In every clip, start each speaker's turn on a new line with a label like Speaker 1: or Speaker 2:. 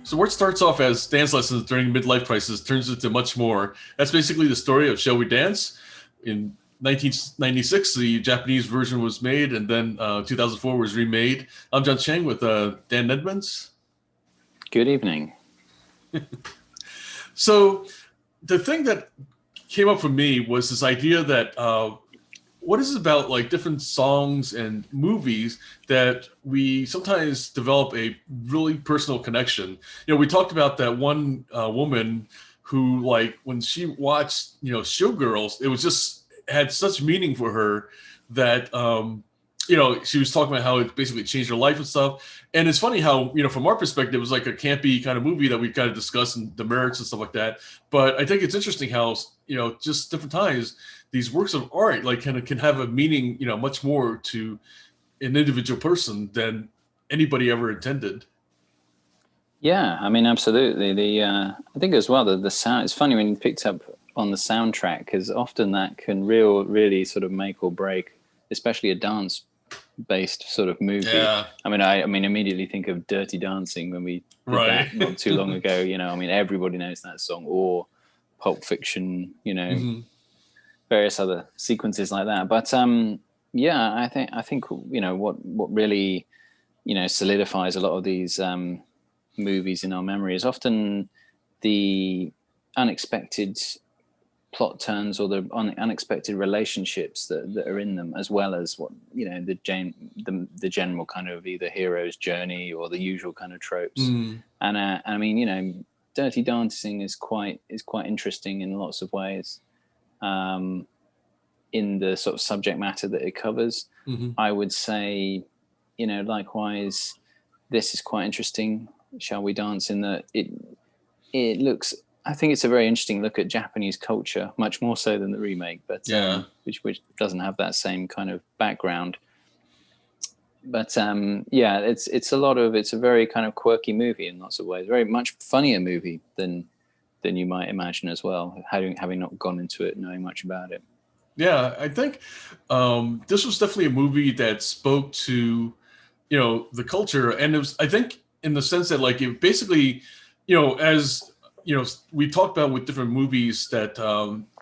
Speaker 1: So where it starts off as dance lessons during midlife crisis turns into much more. That's basically the story of Shall We Dance? In 1996, the Japanese version was made, and then 2004 was remade. I'm John Chang with Dan Edmonds.
Speaker 2: Good evening.
Speaker 1: So the thing that came up for me was this idea that what is it about like different songs and movies that we sometimes develop a really personal connection. We talked about that one woman who, like, when she watched Showgirls, it was just had such meaning for her that she was talking about how it basically changed her life and stuff. And it's funny how, from our perspective, it was like a campy kind of movie that we kind of discussed and the merits and stuff like that. But I think it's interesting how, just different times, these works of art like kind of can have a meaning, much more to an individual person than anybody ever intended.
Speaker 2: Yeah, I mean, absolutely. I think as well the sound. It's funny when you picked up on the soundtrack, because often that can really sort of make or break, especially a dance-based sort of movie.
Speaker 1: Yeah.
Speaker 2: I mean, immediately think of Dirty Dancing when we did that not too long ago. I mean, everybody knows that song, or Pulp Fiction.
Speaker 1: Mm-hmm.
Speaker 2: Various other sequences like that. But yeah, I think what really solidifies a lot of these movies in our memory is often the unexpected plot turns or the unexpected relationships that are in them, as well as what the general kind of either hero's journey or the usual kind of tropes. And I mean, Dirty Dancing is quite interesting in lots of ways. In the sort of subject matter that it covers. I would say, likewise, this is quite interesting. Shall We Dance? In that it looks, I think it's a very interesting look at Japanese culture, much more so than the remake, but which doesn't have that same kind of background. But it's a very kind of quirky movie in lots of ways, very much funnier movie than you might imagine as well, having not gone into it knowing much about it.
Speaker 1: Yeah, I think this was definitely a movie that spoke to, the culture. And it was, I think, in the sense that, like, it basically, as, we talked about with different movies that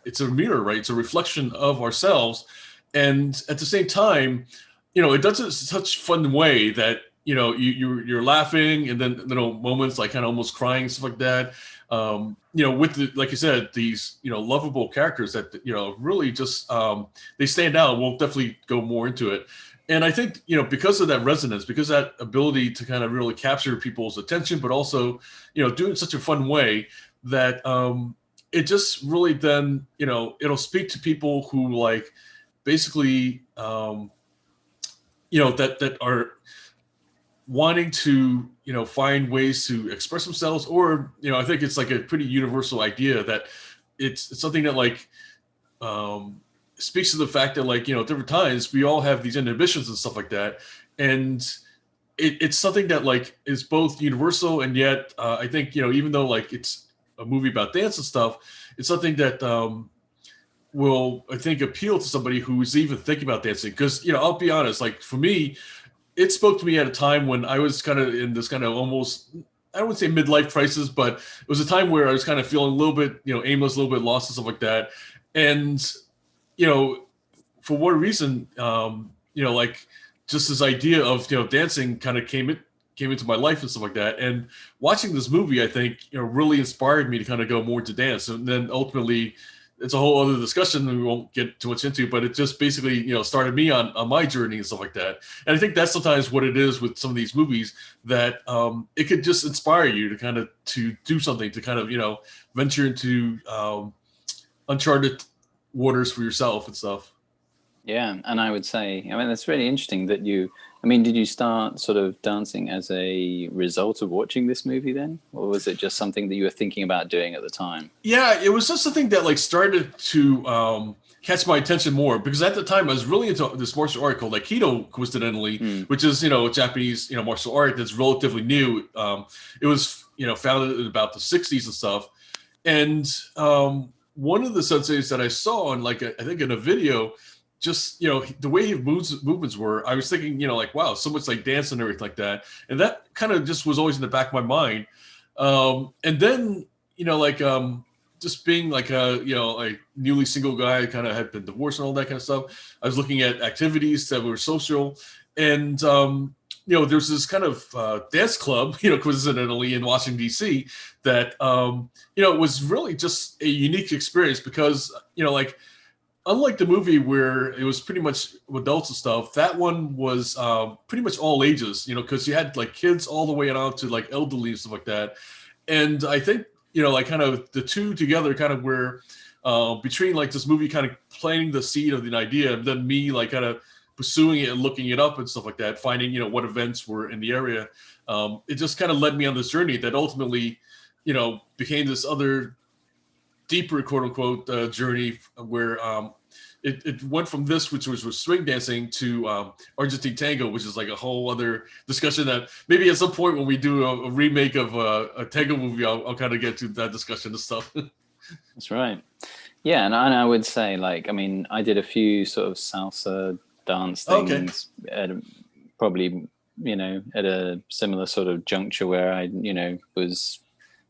Speaker 1: it's a mirror, right? It's a reflection of ourselves. And at the same time, it does it in such a fun way that, you're laughing, and then, moments like kind of almost crying, stuff like that. With the, like you said, these, lovable characters that, really just, they stand out. We'll definitely go more into it. And I think, because of that resonance, because of that ability to kind of really capture people's attention, but also, do it in such a fun way that it just really then, it'll speak to people who, like, basically, that are wanting to, find ways to express themselves, or, I think it's like a pretty universal idea that it's something that, like, speaks to the fact that, like, different times we all have these inhibitions and stuff like that. And it's something that, like, is both universal, and yet I think, even though, like, it's a movie about dance and stuff, it's something that will, I think, appeal to somebody who's even thinking about dancing. Because, I'll be honest, like, for me, it spoke to me at a time when I was kind of in this kind of almost, I wouldn't say midlife crisis, but it was a time where I was kind of feeling a little bit, aimless, a little bit lost and stuff like that. And, for what reason, like, just this idea of, dancing kind of came into my life and stuff like that. And watching this movie, I think, really inspired me to kind of go more to dance. And then ultimately, it's a whole other discussion we won't get too much into, but it just basically, started me on my journey and stuff like that. And I think that's sometimes what it is with some of these movies, that it could just inspire you to kind of to do something, to kind of, venture into uncharted waters for yourself and stuff.
Speaker 2: Yeah, and I would say, I mean, that's really interesting that did you start sort of dancing as a result of watching this movie then? Or was it just something that you were thinking about doing at the time?
Speaker 1: Yeah, it was just something that, like, started to catch my attention more, because at the time I was really into this martial art called Aikido, coincidentally, which is, Japanese, martial art that's relatively new. It was, founded in about the 60s and stuff. And one of the senseis that I saw on, like, I think in a video, just, the way his movements were, I was thinking, like, wow, so much like dance and everything like that. And that kind of just was always in the back of my mind. And then, like just being like a like newly single guy, kind of had been divorced and all that kind of stuff. I was looking at activities that were social, and there's this kind of dance club, coincidentally in Washington D.C. that was really just a unique experience because like unlike the movie where it was pretty much adults and stuff, that one was pretty much all ages, because you had like kids all the way out to like elderly and stuff like that. And I think like kind of the two together, kind of where between like this movie kind of planting the seed of the idea, and then me like kind of pursuing it and looking it up and stuff like that, finding what events were in the area. It just kind of led me on this journey that ultimately became this other deeper quote unquote journey where it went from this, which was swing dancing, to Argentine tango, which is like a whole other discussion that maybe at some point when we do a remake of a tango movie, I'll kind of get to that discussion and stuff.
Speaker 2: That's right. Yeah, and I would say, like, I mean, I did a few sort of salsa dance things, probably, at a similar sort of juncture where I, was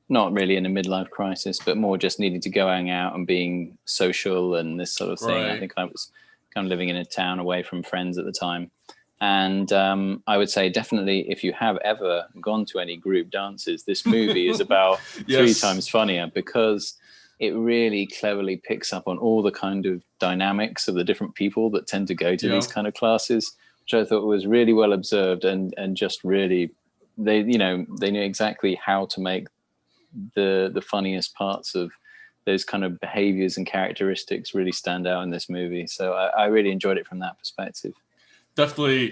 Speaker 2: not really in a midlife crisis, but more just needing to go hang out and being social and this sort of thing.
Speaker 1: Right.
Speaker 2: I think I was kind of living in a town away from friends at the time. And I would say definitely if you have ever gone to any group dances, this movie is about
Speaker 1: Yes.
Speaker 2: 3 times funnier because it really cleverly picks up on all the kind of dynamics of the different people that tend to go to these kind of classes, which I thought was really well observed and just really, they knew exactly how to make the funniest parts of those kind of behaviors and characteristics really stand out in this movie. So I really enjoyed it from that perspective.
Speaker 1: Definitely.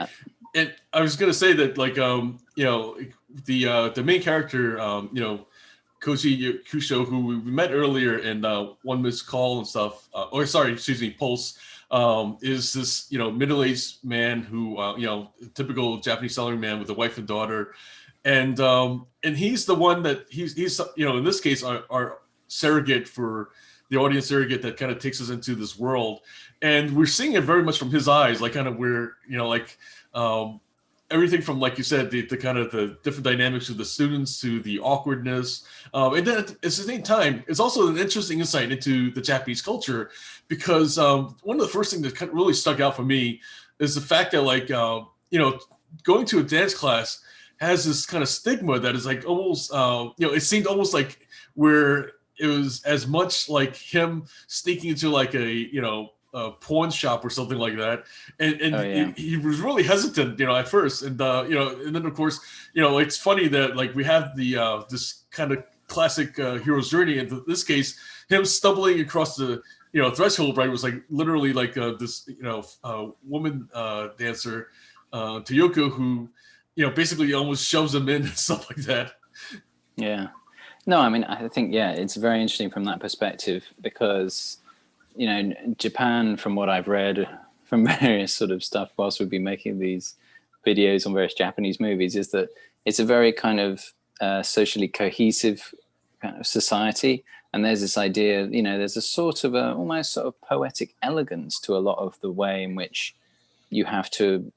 Speaker 1: And I was going to say that like, the main character, Koji Kusho, who we met earlier in One Missed Call and stuff, Pulse, is this, middle-aged man who, typical Japanese salaryman with a wife and daughter. And he's the one that he's in this case our surrogate for the audience, surrogate that kind of takes us into this world, and we're seeing it very much from his eyes, like kind of where like everything from, like you said, the kind of the different dynamics of the students to the awkwardness, and then at the same time it's also an interesting insight into the Japanese culture, because one of the first things that kind of really stuck out for me is the fact that like going to a dance class has this kind of stigma that is like almost, it seemed almost like where it was as much like him sneaking into like a porn shop or something like that. And he was really hesitant, at first. And, and then of course, it's funny that like we have the, this kind of classic hero's journey. In this case, him stumbling across the, threshold, right, was like literally like this, woman dancer, Toyoko, who, basically almost shoves him in and stuff like that.
Speaker 2: Yeah. No, I mean, I think, it's very interesting from that perspective because, Japan, from what I've read from various sort of stuff whilst we've been making these videos on various Japanese movies, is that it's a very kind of socially cohesive kind of society. And there's this idea, there's a sort of almost sort of poetic elegance to a lot of the way in which you have to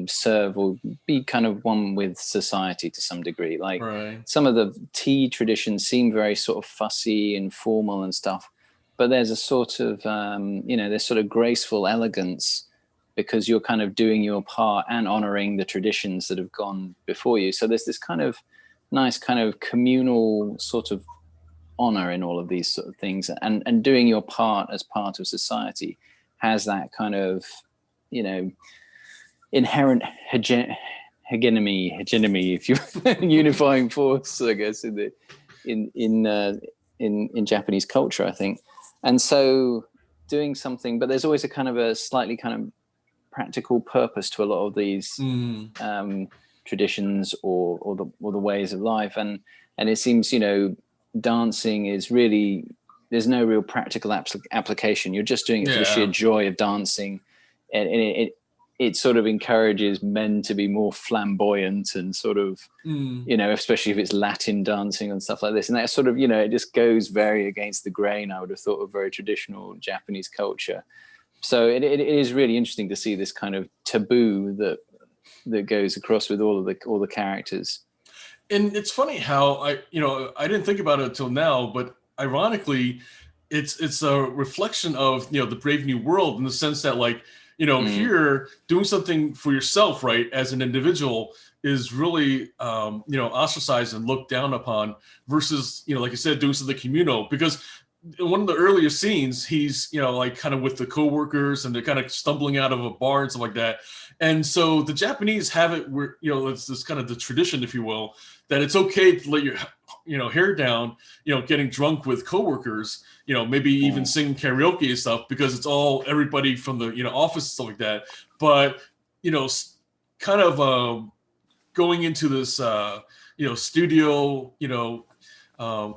Speaker 2: serve or be kind of one with society to some degree. Like some of the tea traditions seem very sort of fussy and formal and stuff, but there's a sort of there's sort of graceful elegance because you're kind of doing your part and honoring the traditions that have gone before you. So there's this kind of nice kind of communal sort of honor in all of these sort of things, and doing your part as part of society has that kind of inherent hegemony, if you unifying force, I guess, in Japanese culture, I think. And so doing something, but there's always a kind of a slightly kind of practical purpose to a lot of these traditions or the ways of life, and it seems dancing is really, there's no real practical application. You're just doing it for the sheer joy of dancing, and it sort of encourages men to be more flamboyant and sort of, especially if it's Latin dancing and stuff like this. And that sort of, it just goes very against the grain, I would have thought, of very traditional Japanese culture. So it is really interesting to see this kind of taboo that goes across with all the characters.
Speaker 1: And it's funny how I didn't think about it until now, but ironically, it's a reflection of the Brave New World in the sense that like
Speaker 2: Mm,
Speaker 1: here doing something for yourself, right, as an individual is really ostracized and looked down upon versus like you said doing something communal because in one of the earlier scenes he's like kind of with the coworkers and they're kind of stumbling out of a bar and stuff like that, and so the Japanese have it where it's this kind of the tradition, if you will, that it's okay to let your hair down, getting drunk with coworkers, maybe even
Speaker 2: mm,
Speaker 1: sing karaoke and stuff because it's all everybody from the office and stuff like that. But you know, kind of going into this studio,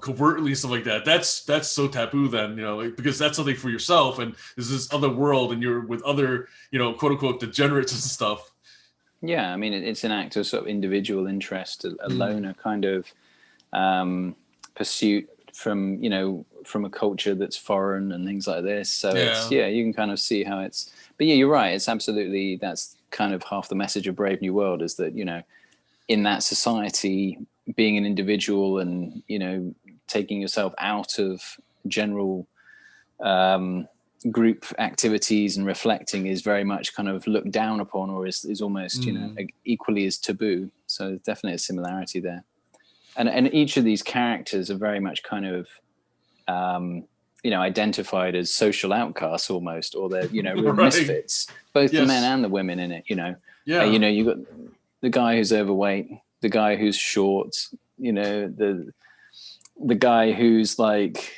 Speaker 1: covertly and stuff like that. That's so taboo then, because that's something for yourself, and there's this other world, and you're with other, quote unquote degenerates and stuff.
Speaker 2: yeah, I mean, it's an act of sort of individual interest, a
Speaker 1: Mm,
Speaker 2: loner kind of pursuit from from a culture that's foreign and things like this. So it's
Speaker 1: yeah.
Speaker 2: yeah, you can kind of see how it's. But yeah, you're right. It's absolutely that's kind of half the message of Brave New World is that in that society, being an individual and taking yourself out of general group activities and reflecting is very much kind of looked down upon or is almost
Speaker 1: Mm,
Speaker 2: equally as taboo. So there's definitely a similarity there. And each of these characters are very much kind of identified as social outcasts almost, or they're real
Speaker 1: right.
Speaker 2: misfits, both the men
Speaker 1: Yes.
Speaker 2: and the women in it.
Speaker 1: Yeah.
Speaker 2: You got the guy who's overweight, the guy who's short, the guy who's like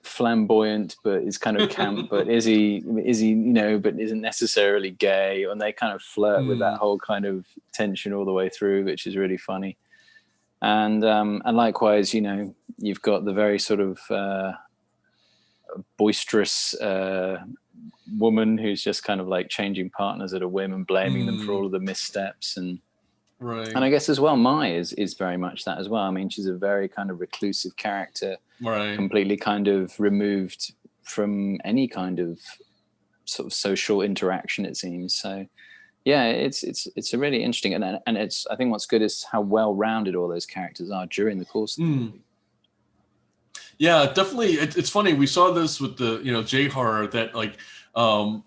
Speaker 2: flamboyant but is kind of camp, but is he but isn't necessarily gay, and they kind of flirt with that
Speaker 1: Mm,
Speaker 2: whole kind of tension all the way through, which is really funny. And likewise, you've got the very sort of boisterous woman who's just kind of like changing partners at a whim and blaming them for
Speaker 1: mm,
Speaker 2: all of the missteps. And
Speaker 1: right.
Speaker 2: I guess as well, Mai is very much that as well. I mean, she's a very kind of reclusive character,
Speaker 1: Right.
Speaker 2: completely kind of removed from any kind of sort of social interaction, it seems. So yeah, it's a really interesting, and it's, I think what's good is how well rounded all those characters are during the course of the
Speaker 1: Mm.
Speaker 2: movie.
Speaker 1: Yeah, definitely. It's funny. We saw this with the J horror that like um,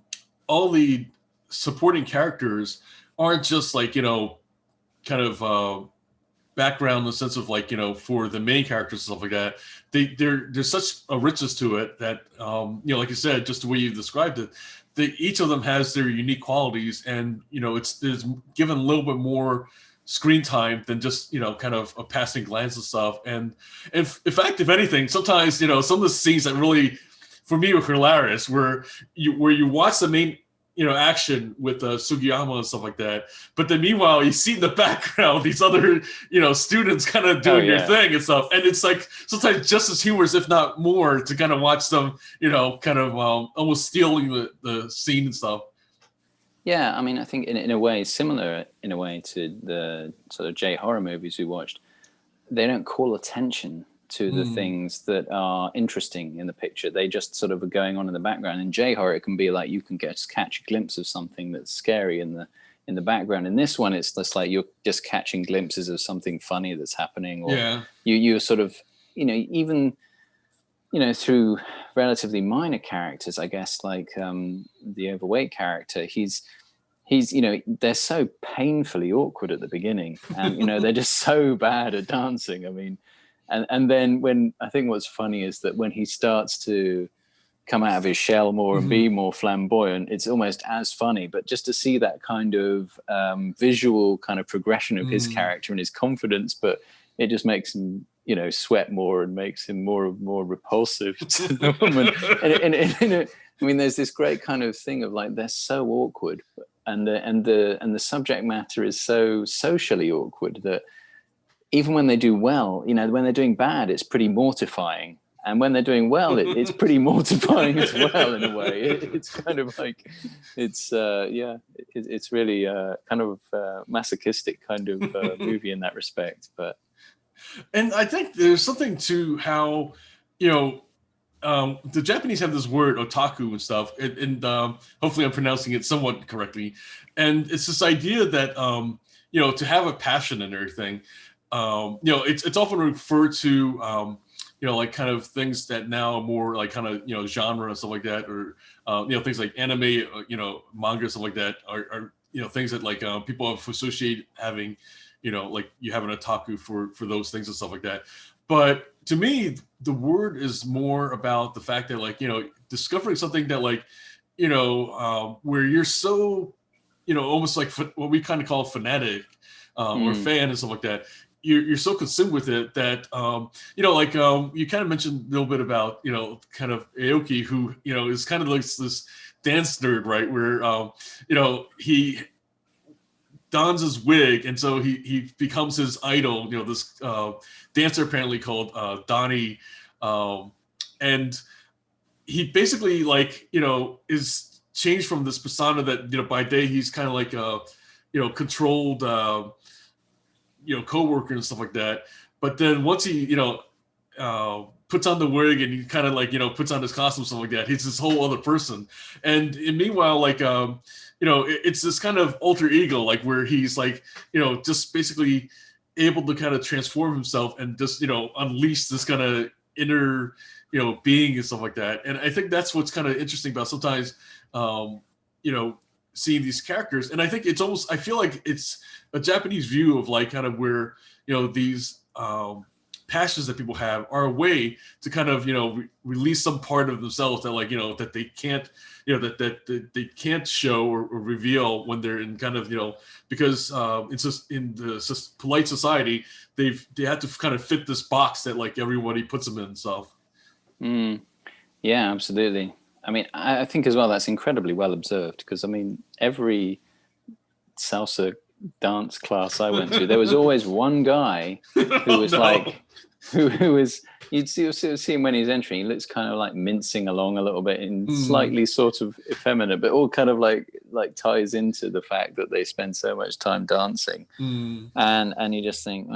Speaker 1: all the supporting characters aren't just like kind of background in the sense of like for the main characters and stuff like that. There's such a richness to it that like you said, just the way you described it, each of them has their unique qualities, and it's given a little bit more screen time than just kind of a passing glance and stuff. And if in fact, if anything, sometimes some of the scenes that really for me were hilarious where you watch the main action with Sugiyama and stuff like that, but then meanwhile you see in the background these other students kind of
Speaker 2: Oh
Speaker 1: doing their
Speaker 2: yeah,
Speaker 1: thing and stuff, and it's like sometimes just as humorous if not more to kind of watch them kind of almost stealing the scene and stuff.
Speaker 2: yeah. I mean, I think in a way similar in a way to the sort of J horror movies we watched. They don't call attention to the
Speaker 1: Mm,
Speaker 2: things that are interesting in the picture. They just sort of are going on in the background. In J horror, it can be like you can catch a glimpse of something that's scary in the background. In this one, it's just like you're just catching glimpses of something funny that's happening, or
Speaker 1: yeah.
Speaker 2: you're sort of even through relatively minor characters, I guess, like the overweight character. He's they're so painfully awkward at the beginning, and they're just so bad at dancing. I mean, and then when I think what's funny is that when he starts to come out of his shell more and be
Speaker 1: Hmm.
Speaker 2: more flamboyant, it's almost as funny. But just to see that kind of visual kind of progression of his
Speaker 1: Mm.
Speaker 2: character and his confidence, but it just makes him sweat more and makes him more repulsive to the woman. I mean, there's this great kind of thing of like they're so awkward, and the subject matter is so socially awkward that even when they do well, when they're doing bad, it's pretty mortifying. And when they're doing well, it's pretty mortifying as well in a way. It's kind of like, it's really kind of masochistic kind of movie in that respect. But
Speaker 1: And I think there's something to how you know the Japanese have this word otaku and stuff, and hopefully I'm pronouncing it somewhat correctly. And it's this idea that to have a passion and everything. it's often referred to, like kind of things that now are more like kind of, genre and stuff like that, or, things like anime, manga, stuff like that are things that like people have associated having, like you have an otaku for those things and stuff like that. But to me, the word is more about the fact that like, discovering something that like, where you're so, almost like what we kind of call fanatic or fan and stuff like that. You're so consumed with it that like you kind of mentioned a little bit about kind of Aoki, who is kind of like this dance nerd, right? Where he dons his wig, and so he becomes his idol. This dancer apparently called Donnie, and he basically like is changed from this persona that by day he's kind of like controlled coworker and stuff like that. But then once he puts on the wig and he kind of like puts on his costume, stuff like that, he's this whole other person. And meanwhile, like it's this kind of alter ego, like where he's like just basically able to kind of transform himself and just unleash this kind of inner being and stuff like that. And I think that's what's kind of interesting about sometimes seeing these characters. And I think it's almost, I feel like it's a Japanese view of like kind of where these passions that people have are a way to kind of release some part of themselves that like that they can't that they can't show or reveal when they're in kind of because it's just in the polite society they have to kind of fit this box that like everybody puts them in. So
Speaker 2: yeah, absolutely. I mean, I think as well that's incredibly well observed, because I mean every salsa dance class I went to, there was always one guy who was like, who was, you'd see him when he's entering, he looks kind of like mincing along a little bit and slightly sort of effeminate, but all kind of like ties into the fact that they spend so much time dancing. And you just think,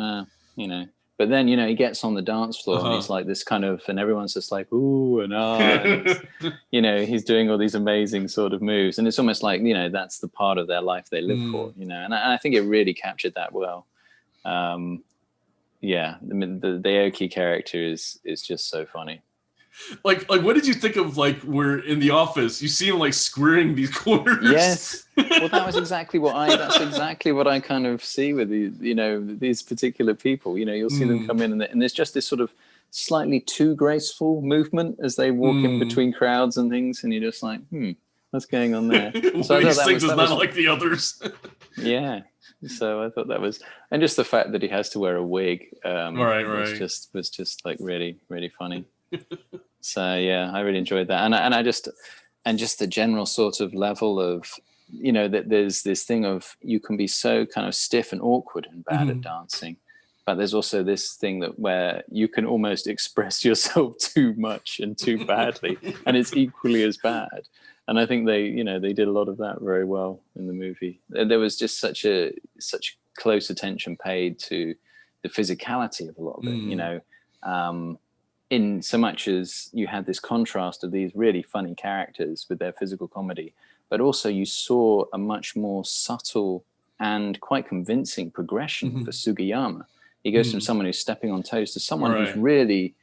Speaker 2: but then, he gets on the dance floor and he's like this kind of, and everyone's just like, ooh, and and he's doing all these amazing sort of moves. And it's almost like, that's the part of their life they live for, and I think it really captured that well. Yeah, I mean, the Aoki character is just so funny.
Speaker 1: Like what did you think of like where in the office you see him like squaring these corners?
Speaker 2: Yes. Well, that's exactly what I kind of see with these, these particular people. You'll see them come in and there's just this sort of slightly too graceful movement as they walk in between crowds and things, and you're just like, what's going on there?
Speaker 1: So these things is not like the others.
Speaker 2: Yeah. So I thought that was, and just the fact that he has to wear a wig, was just like really, really funny. So yeah, I really enjoyed that, and just the general sort of level of, that there's this thing of you can be so kind of stiff and awkward and bad at dancing, but there's also this thing that where you can almost express yourself too much and too badly, and it's equally as bad. And I think they did a lot of that very well in the movie. There was just such close attention paid to the physicality of a lot of it, in so much as you had this contrast of these really funny characters with their physical comedy, but also you saw a much more subtle and quite convincing progression for Sugiyama. He goes from someone who's stepping on toes to someone who's really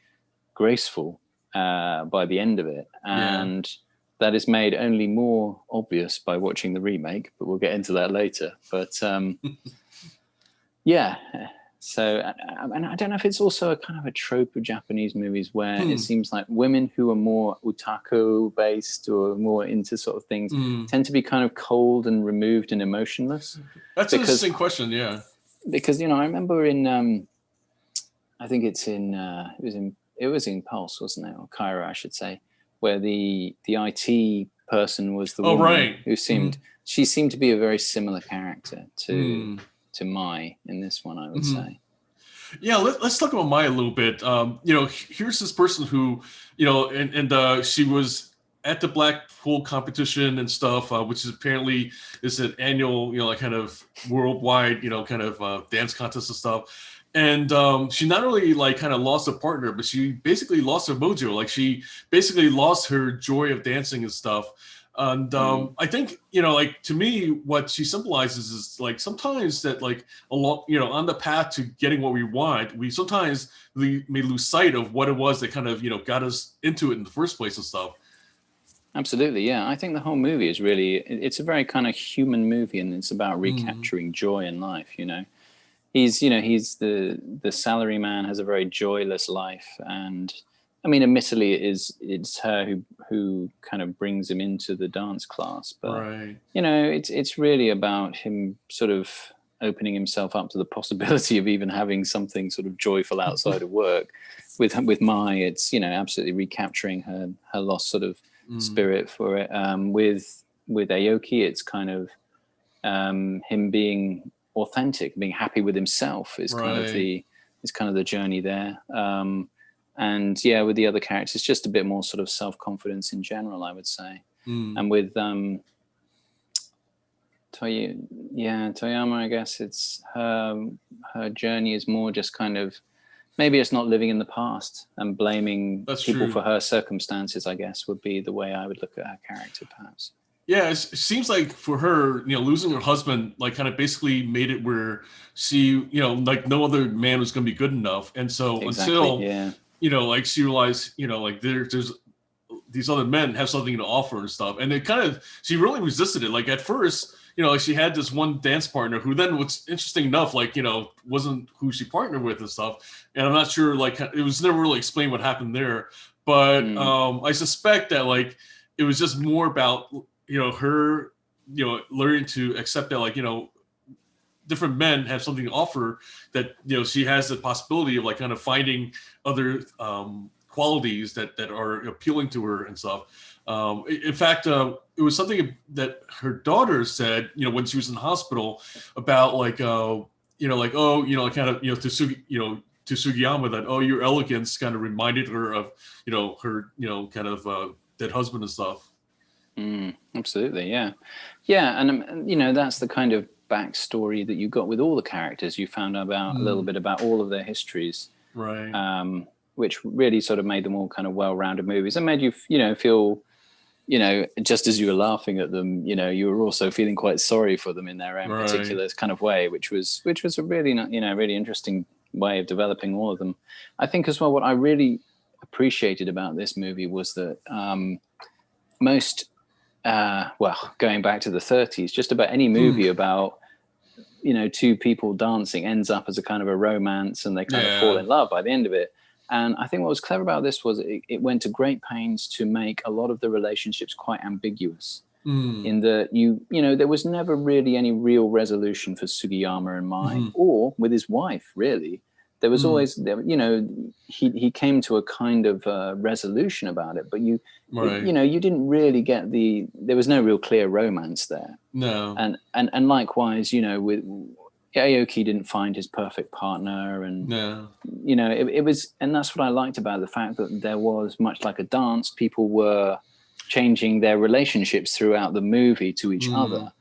Speaker 2: graceful by the end of it. And that is made only more obvious by watching the remake, but we'll get into that later. But yeah. So, and I don't know if it's also a kind of a trope of Japanese movies where it seems like women who are more otaku based or more into sort of things tend to be kind of cold and removed and emotionless.
Speaker 1: That's an interesting question. Yeah.
Speaker 2: Because, I remember in, I think it's in, it was in Pulse, wasn't it? Or Cairo, I should say, where the IT person was the woman who seemed, she seemed to be a very similar character to Mai in this one, I would say.
Speaker 1: Yeah, let's talk about Mai a little bit. Here's this person who, and she was at the Blackpool competition and stuff, which is apparently is an annual, like kind of worldwide, kind of dance contest and stuff. And she not only like kind of lost a partner, but she basically lost her mojo. Like she basically lost her joy of dancing and stuff. And I think, like to me, what she symbolizes is like sometimes that like along, on the path to getting what we want, we sometimes may lose sight of what it was that kind of, got us into it in the first place and stuff.
Speaker 2: Absolutely, yeah. I think the whole movie is really, it's a very kind of human movie, and it's about recapturing joy in life, he's the salary man, has a very joyless life, and I mean, admittedly, it's her who kind of brings him into the dance class, but
Speaker 1: Right.
Speaker 2: it's really about him sort of opening himself up to the possibility of even having something sort of joyful outside of work. With Mai, it's absolutely recapturing her lost sort of spirit for it. With Aoki, it's kind of him being authentic, being happy with himself is kind of
Speaker 1: Right.
Speaker 2: the journey there. And yeah, with the other characters, just a bit more sort of self-confidence in general, I would say. And with Toyama, I guess it's her journey is more just kind of, maybe it's not living in the past and blaming
Speaker 1: That's
Speaker 2: people
Speaker 1: true.
Speaker 2: for her circumstances, I guess, would be the way I would look at her character, perhaps.
Speaker 1: Yeah, it seems like for her, losing her husband, like kind of basically made it where she, like no other man was going to be good enough. And so
Speaker 2: Exactly,
Speaker 1: until,
Speaker 2: yeah.
Speaker 1: like she realized, like there's these other men have something to offer and stuff. And it kind of, she really resisted it. Like at first, like she had this one dance partner who then, what's interesting enough, like, wasn't who she partnered with and stuff. And I'm not sure, like, it was never really explained what happened there. But I suspect that, like, it was just more about, her, learning to accept that, like, different men have something to offer, that, she has the possibility of, like, kind of finding other qualities that are appealing to her and stuff. In fact, it was something that her daughter said, when she was in the hospital, about like, like, oh, kind of, to Sugiyama, that, oh, your elegance kind of reminded her of, her, kind of dead husband and stuff.
Speaker 2: Absolutely, yeah. And that's the kind of backstory that you got with all the characters. You found out about a little bit about all of their histories,
Speaker 1: Right.
Speaker 2: Which really sort of made them all kind of well-rounded movies, and made you feel, just as you were laughing at them, you were also feeling quite sorry for them in their own particular kind of way, which was a really, really interesting way of developing all of them. I think as well, what I really appreciated about this movie was that most going back to the 30s, just about any movie about two people dancing ends up as a kind of a romance, and they kind of fall in love by the end of it. And I think what was clever about this was it went to great pains to make a lot of the relationships quite ambiguous, in that there was never really any real resolution for Sugiyama and Mai, or with his wife, really. There was always, he came to a kind of resolution about it, but you didn't really get there was no real clear romance there.
Speaker 1: No.
Speaker 2: And likewise, with Aoki didn't find his perfect partner, and it was, and that's what I liked about the fact that there was, much like a dance, people were changing their relationships throughout the movie to each other,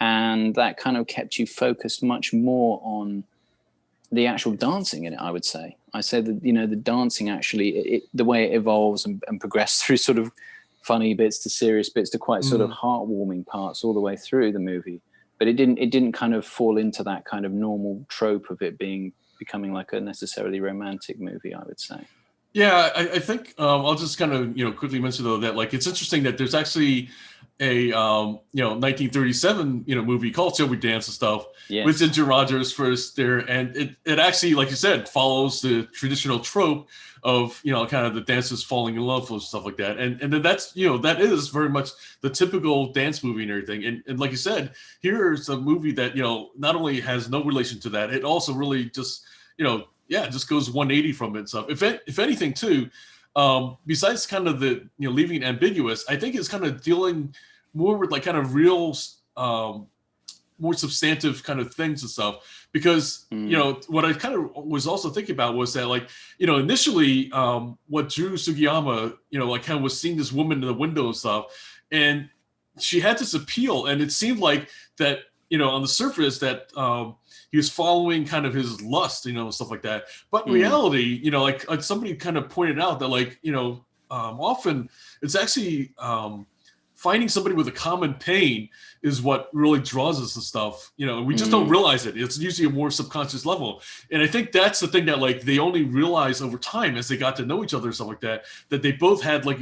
Speaker 2: and that kind of kept you focused much more on the actual dancing in it. I would say that the dancing actually, the way it evolves and progresses through sort of funny bits to serious bits to quite sort of heartwarming parts all the way through the movie, but it didn't kind of fall into that kind of normal trope of it becoming like a necessarily romantic movie, I would say.
Speaker 1: Yeah, I think I'll just kind of quickly mention though that, like, it's interesting that there's actually a 1937 movie called Shall We Dance and stuff, with
Speaker 2: Yes.
Speaker 1: Ginger Rogers first there, and it actually, like you said, follows the traditional trope of kind of the dancers falling in love and stuff like that, and then that's that is very much the typical dance movie and everything, and like you said, here's a movie that not only has no relation to that, it also really just it just goes 180 from it and stuff. If anything too, besides kind of the leaving it ambiguous, I think it's kind of dealing more with like kind of real more substantive kind of things and stuff, because what I kind of was also thinking about was that, like, initially what drew Sugiyama, like kind of was seeing this woman in the window and stuff, and she had this appeal, and it seemed like that on the surface that he was following kind of his lust, stuff like that. But in reality, like somebody kind of pointed out that, like, often it's actually finding somebody with a common pain is what really draws us to stuff. We just don't realize it. It's usually a more subconscious level. And I think that's the thing that like they only realize over time as they got to know each other and stuff like that, that they both had like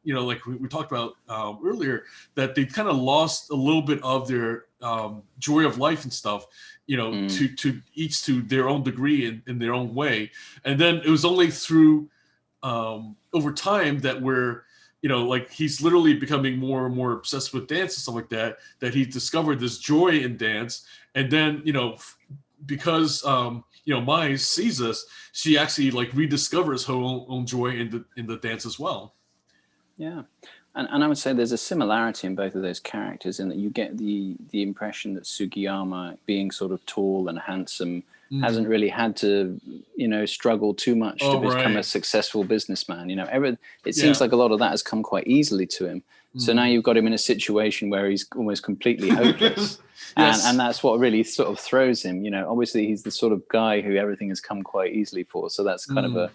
Speaker 1: like we talked about earlier, that they kind of lost a little bit of their joy of life and stuff, to each to their own degree in their own way. And then it was only through over time that we're, like he's literally becoming more and more obsessed with dance and stuff like that, that he discovered this joy in dance. And then, because, Mai sees this, she actually like rediscovers her own joy in the dance as well.
Speaker 2: Yeah. And I would say there's a similarity in both of those characters in that you get the impression that Sugiyama, being sort of tall and handsome, hasn't really had to, struggle too much to become a successful businessman. It seems like a lot of that has come quite easily to him. So now you've got him in a situation where he's almost completely hopeless. And that's what really sort of throws him. Obviously he's the sort of guy who everything has come quite easily for. So that's kind of a...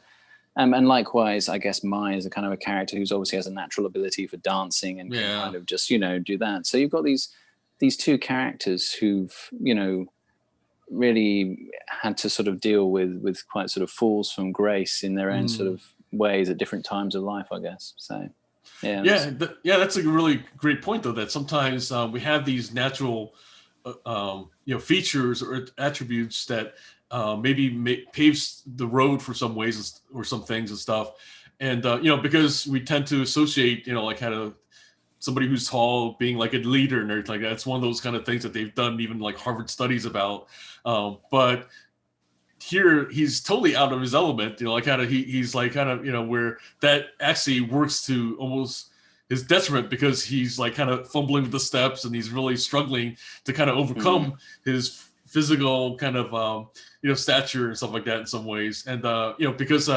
Speaker 2: and likewise, I guess Mai is a kind of a character who's obviously has a natural ability for dancing and can kind of just, do that. So you've got these two characters who've, really had to sort of deal with quite sort of falls from grace in their own sort of ways at different times of life, I guess. So,
Speaker 1: that's a really great point, though, that sometimes we have these natural, features or attributes that maybe paves the road for some ways or some things and stuff. And, because we tend to associate, like kind of somebody who's tall being like a leader and everything like that. It's one of those kind of things that they've done even like Harvard studies about. But here he's totally out of his element, like kind of, he's like kind of, where that actually works to almost his detriment, because he's like kind of fumbling with the steps and he's really struggling to kind of overcome his physical kind of, stature and stuff like that in some ways. And, because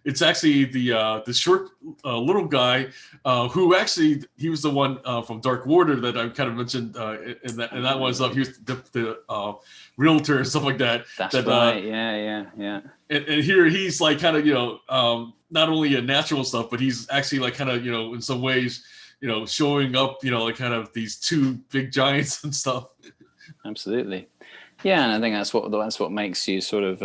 Speaker 1: it's actually the short little guy who actually, he was the one from Dark Water that I kind of mentioned in that one stuff. He was the realtor and stuff like that.
Speaker 2: That's right. Yeah.
Speaker 1: And here he's like kind of, not only a natural stuff, but he's actually like kind of, in some ways, showing up, like kind of these two big giants and stuff.
Speaker 2: Absolutely. Yeah, and I think that's what makes you sort of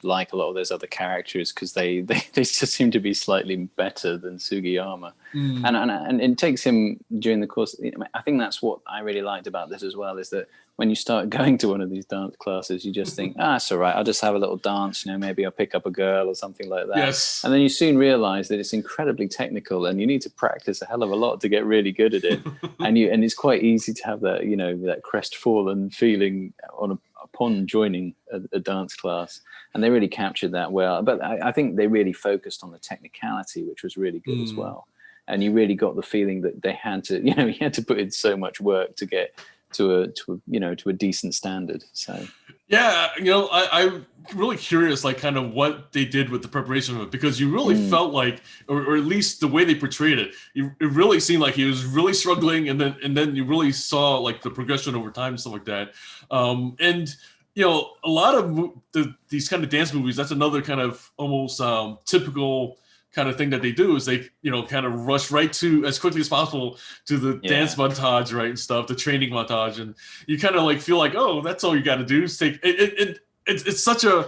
Speaker 2: like a lot of those other characters, because they just seem to be slightly better than Sugiyama, and it takes him during the course. I think that's what I really liked about this as well, is that when you start going to one of these dance classes, you just think, it's all right, I'll just have a little dance, maybe I'll pick up a girl or something like that.
Speaker 1: Yes.
Speaker 2: And then you soon realize that it's incredibly technical and you need to practice a hell of a lot to get really good at it. and it's quite easy to have that, that crestfallen feeling upon joining a dance class. And they really captured that well. But I think they really focused on the technicality, which was really good as well. And you really got the feeling that they had to, you had to put in so much work to get to a decent standard. So
Speaker 1: yeah, I'm really curious, like kind of what they did with the preparation of it, because you really felt like, or at least the way they portrayed it, it really seemed like he was really struggling, and then you really saw like the progression over time and stuff like that. And a lot of these kind of dance movies, that's another kind of almost typical kind of thing that they do, is they kind of rush right to as quickly as possible to the dance montage, right, and stuff, the training montage, and you kind of like feel like, oh, that's all you got to do is take it. It's such a,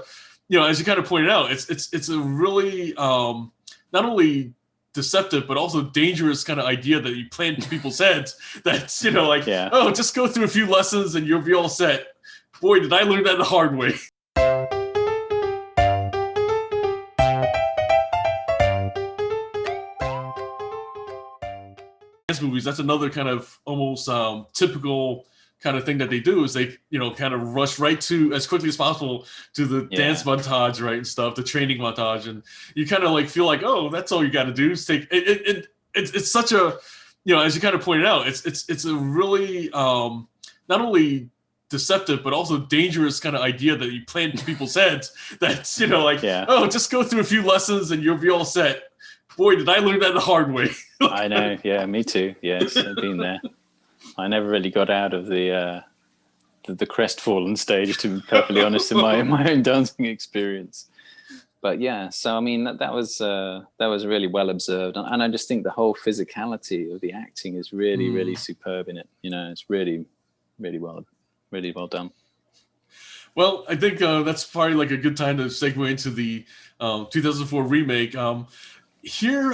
Speaker 1: as you kind of pointed out, it's a really not only deceptive but also dangerous kind of idea that you plant into people's heads. That's oh, just go through a few lessons and you'll be all set. Boy, did I learn that the hard way. Movies, that's another kind of almost typical kind of thing that they do, is they kind of rush right to as quickly as possible to the dance montage, right, and stuff, the training montage, and you kind of like feel like, oh, that's all you got to do is take it. It's such a, as you kind of pointed out, it's a really not only deceptive but also dangerous kind of idea that you plant into people's heads. That's oh, just go through a few lessons and you'll be all set. Boy, did I learn that the hard way.
Speaker 2: I know. Yeah, me too. Yes, I've been there. I never really got out of the crestfallen stage, to be perfectly honest, in my own dancing experience. But yeah, so I mean that was really well observed, and I just think the whole physicality of the acting is really really superb in it. You know, it's really really well done.
Speaker 1: Well, I think that's probably like a good time to segue into the 2004 remake. Here,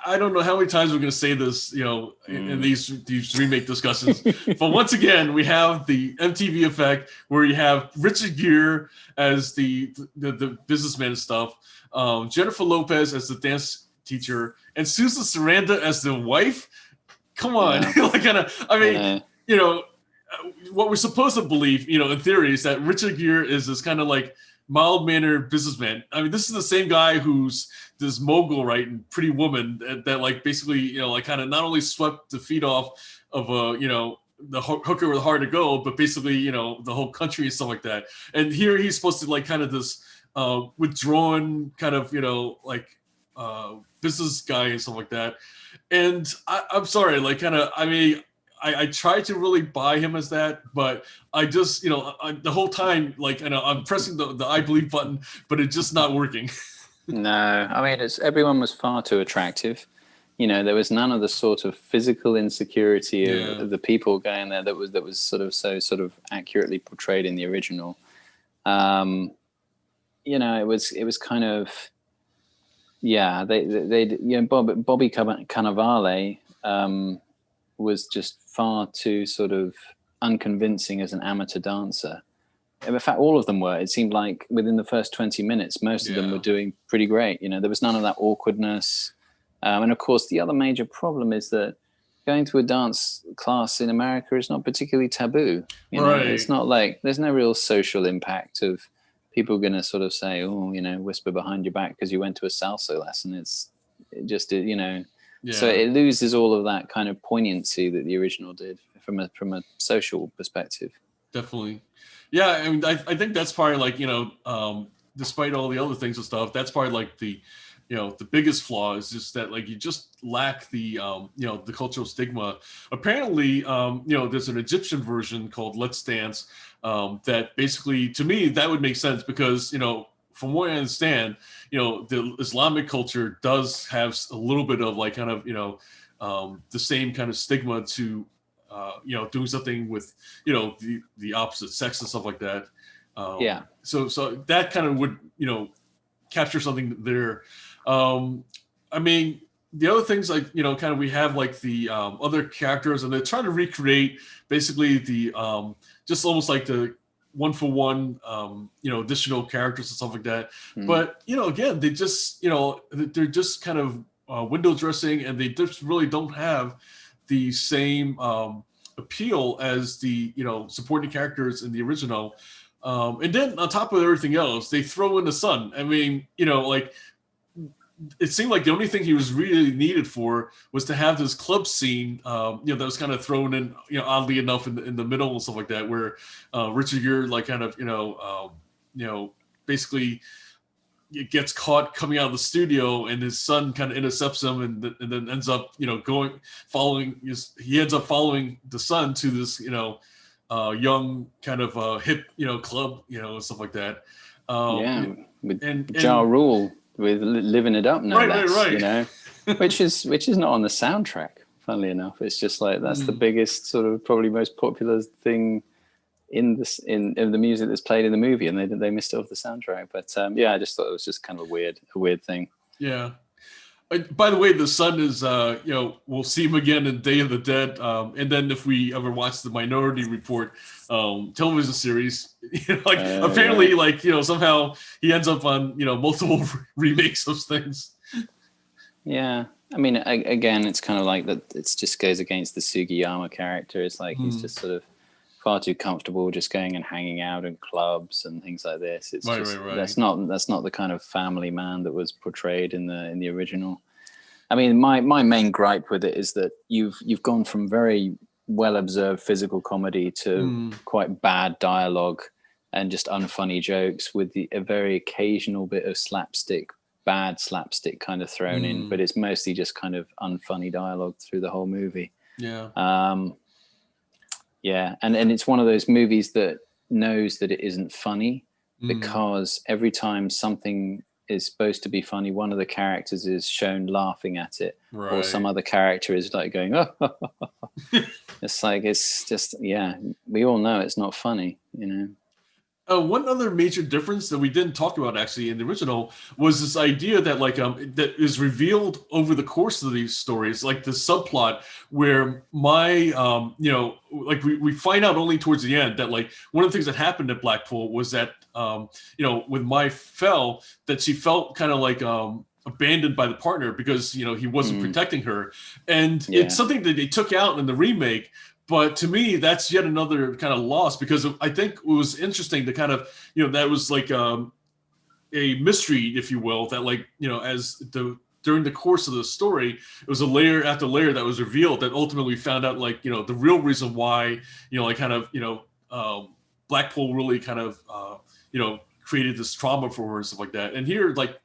Speaker 1: I don't know how many times we're going to say this, in these remake discussions. But once again, we have the MTV effect where you have Richard Gere as the businessman and stuff, Jennifer Lopez as the dance teacher, and Susan Sarandon as the wife. Come on,
Speaker 2: Yeah.
Speaker 1: like kind of. I mean, what we're supposed to believe, in theory, is that Richard Gere is this kind of like mild-mannered businessman. I mean, this is the same guy who's this mogul, right, and Pretty Woman that like basically, like kind of not only swept the feet off of the hooker with hard to go, but basically, the whole country and stuff like that. And here he's supposed to like kind of this withdrawn kind of, business guy and stuff like that. And I'm sorry, like kind of, I mean, I try to really buy him as that, but I just, the whole time, like, I'm pressing the I believe button, but it's just not working.
Speaker 2: No, I mean, everyone was far too attractive. There was none of the sort of physical insecurity of the people going there that was sort of accurately portrayed in the original. It was kind of, yeah, Bobby Cannavale was just far too sort of unconvincing as an amateur dancer. In fact, all of them were. It seemed like within the first 20 minutes, most of them were doing pretty great. There was none of that awkwardness. And of course, the other major problem is that going to a dance class in America is not particularly taboo.
Speaker 1: Right.
Speaker 2: It's not like there's no real social impact of people going to sort of say, oh, whisper behind your back because you went to a salsa lesson. So it loses all of that kind of poignancy that the original did from a social perspective.
Speaker 1: Definitely. Yeah, I mean, I think that's probably like, despite all the other things and stuff, that's probably like the biggest flaw is just that like you just lack the the cultural stigma. Apparently, there's an Egyptian version called Let's Dance that basically, to me, that would make sense because from what I understand, the Islamic culture does have a little bit of like kind of the same kind of stigma to doing something with the opposite sex and stuff like that. So that kind of would capture something there. I mean, the other things like kind of we have like the other characters, and they're trying to recreate basically the just almost like the one-for-one additional characters and stuff like that. But again, they just they're just kind of window dressing, and they just really don't have the same appeal as the supporting characters in the original. And then on top of everything else, they throw in the son. I mean, like it seemed like the only thing he was really needed for was to have this club scene, that was kind of thrown in, oddly enough in the middle and stuff like that, where Richard Gere like kind of, basically gets caught coming out of the studio, and his son kind of intercepts him, and then ends up, following the son to this, young kind of hip, club, and stuff like that.
Speaker 2: With Ja Rule with living it up, right. which is not on the soundtrack. Funnily enough, it's just like that's the biggest sort of probably most popular thing in the music that's played in the movie, and they missed it off the soundtrack. But I just thought it was just kind of a weird thing.
Speaker 1: Yeah. By the way, the son is, we'll see him again in Day of the Dead. And then if we ever watch the Minority Report television series, apparently, somehow he ends up on, multiple remakes of things.
Speaker 2: Yeah. I mean, again, it's kind of like that. It just goes against the Sugiyama character. It's like he's just sort of far too comfortable just going and hanging out in clubs and things like this. It's right. That's not the kind of family man that was portrayed in the original. I mean, my main gripe with it is that you've gone from very well observed physical comedy to quite bad dialogue and just unfunny jokes with a very occasional bit of bad slapstick kind of thrown in, but it's mostly just kind of unfunny dialogue through the whole movie.
Speaker 1: Yeah.
Speaker 2: And it's one of those movies that knows that it isn't funny,
Speaker 1: Mm,
Speaker 2: because every time something is supposed to be funny, one of the characters is shown laughing at it, or some
Speaker 1: right.
Speaker 2: other character is like going, oh, it's like, it's just, yeah, we all know it's not funny, you know?
Speaker 1: One other major difference that we didn't talk about actually in the original was this idea that that is revealed over the course of these stories, like the subplot where we find out only towards the end that like one of the things that happened at Blackpool was that when Mai fell, that she felt kind of like abandoned by the partner because he wasn't
Speaker 2: Mm,
Speaker 1: protecting her, and it's
Speaker 2: yeah.
Speaker 1: something that they took out in the remake. But to me, that's yet another kind of loss because I think it was interesting to kind of, that was like a mystery, if you will, that like, as during the course of the story, it was a layer after layer that was revealed that ultimately found out like, the real reason why, like kind of, Blackpool really kind of, created this trauma for her and stuff like that. And here, like,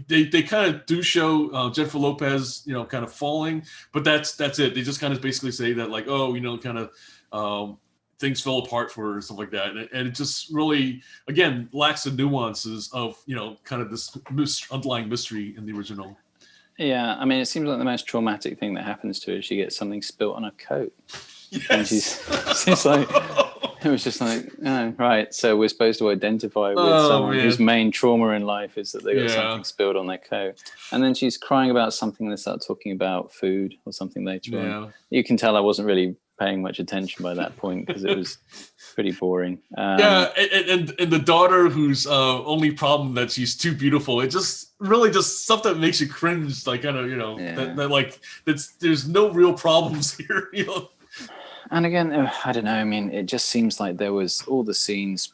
Speaker 1: they kind of do show Jennifer Lopez, kind of falling, but that's it. They just kind of basically say that like, oh, kind of things fell apart for her and stuff like that, and it just really, again, lacks the nuances of kind of this underlying mystery in the original.
Speaker 2: Yeah, I mean, it seems like the most traumatic thing that happens to her is she gets something spilt on her coat, and
Speaker 1: Yes.
Speaker 2: she's like, it was just like, oh, right. So we're supposed to identify with
Speaker 1: Oh
Speaker 2: someone whose
Speaker 1: man.
Speaker 2: main trauma in life is that they got
Speaker 1: Yeah.
Speaker 2: something spilled on their coat, and then she's crying about something. They start talking about food or something later on.
Speaker 1: Yeah.
Speaker 2: You can tell I wasn't really paying much attention by that point because it was pretty boring.
Speaker 1: Yeah, and the daughter whose only problem that she's too beautiful. It just really just stuff that makes you cringe, like kind of
Speaker 2: Yeah.
Speaker 1: that like there's no real problems here.
Speaker 2: And again, I don't know. I mean, it just seems like there was all the scenes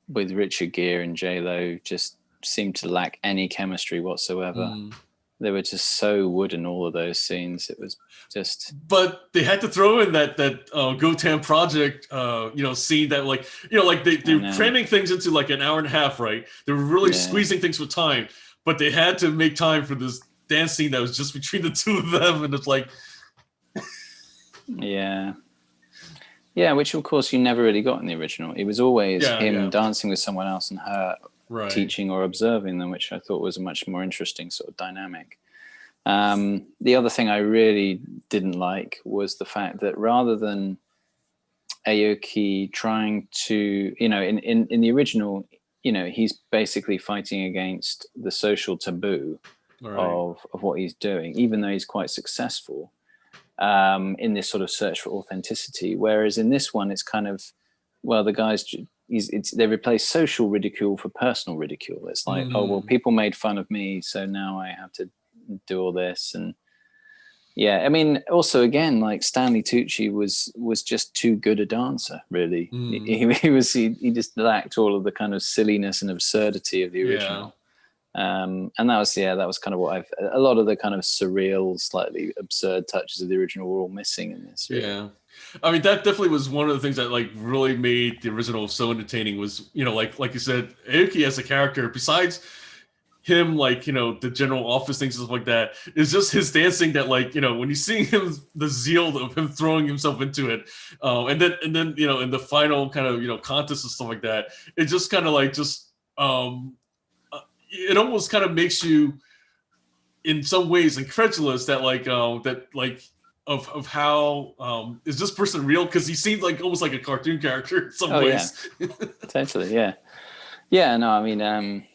Speaker 2: with Richard Gere and J Lo just seemed to lack any chemistry whatsoever.
Speaker 1: Mm.
Speaker 2: They were just so wooden, all of those scenes. It was just,
Speaker 1: But they had to throw in that Gotan project scene that like like
Speaker 2: I
Speaker 1: they're
Speaker 2: know,
Speaker 1: cramming things into like an hour and a half, right? They were really
Speaker 2: yeah,
Speaker 1: squeezing things for time, but they had to make time for this dance scene that was just between the two of them, and it's like,
Speaker 2: yeah, yeah. Which of course you never really got in the original. It was always
Speaker 1: yeah,
Speaker 2: him
Speaker 1: yeah,
Speaker 2: dancing with someone else and her
Speaker 1: right.
Speaker 2: teaching or observing them, which I thought was a much more interesting sort of dynamic. The other thing I really didn't like was the fact that rather than Aoki trying to, in the original, he's basically fighting against the social taboo
Speaker 1: All right.
Speaker 2: of what he's doing, even though he's quite successful in this sort of search for authenticity. Whereas in this one, it's kind of, well, the guy's, they replace social ridicule for personal ridicule. It's like, oh, well,
Speaker 1: Mm.
Speaker 2: people made fun of me, so now I have to do all this. And yeah, I mean, also again, like Stanley Tucci was just too good a dancer. Really,
Speaker 1: Mm.
Speaker 2: he just lacked all of the kind of silliness and absurdity of the
Speaker 1: Yeah.
Speaker 2: original. And that was kind of what a lot of the kind of surreal, slightly absurd touches of the original were all missing in this. Really.
Speaker 1: Yeah. I mean, that definitely was one of the things that like really made the original so entertaining was, like you said, Aoki as a character, besides him, like, the general office things and stuff like that, is just his dancing that like, when you see him, the zeal of him throwing himself into it. And then, in the final kind of, contest and stuff like that, it just kind of like it almost kind of makes you in some ways incredulous that of how is this person real, because he seemed like almost like a cartoon character in some
Speaker 2: Oh yeah,
Speaker 1: ways.
Speaker 2: totally. Yeah, yeah. No, I mean,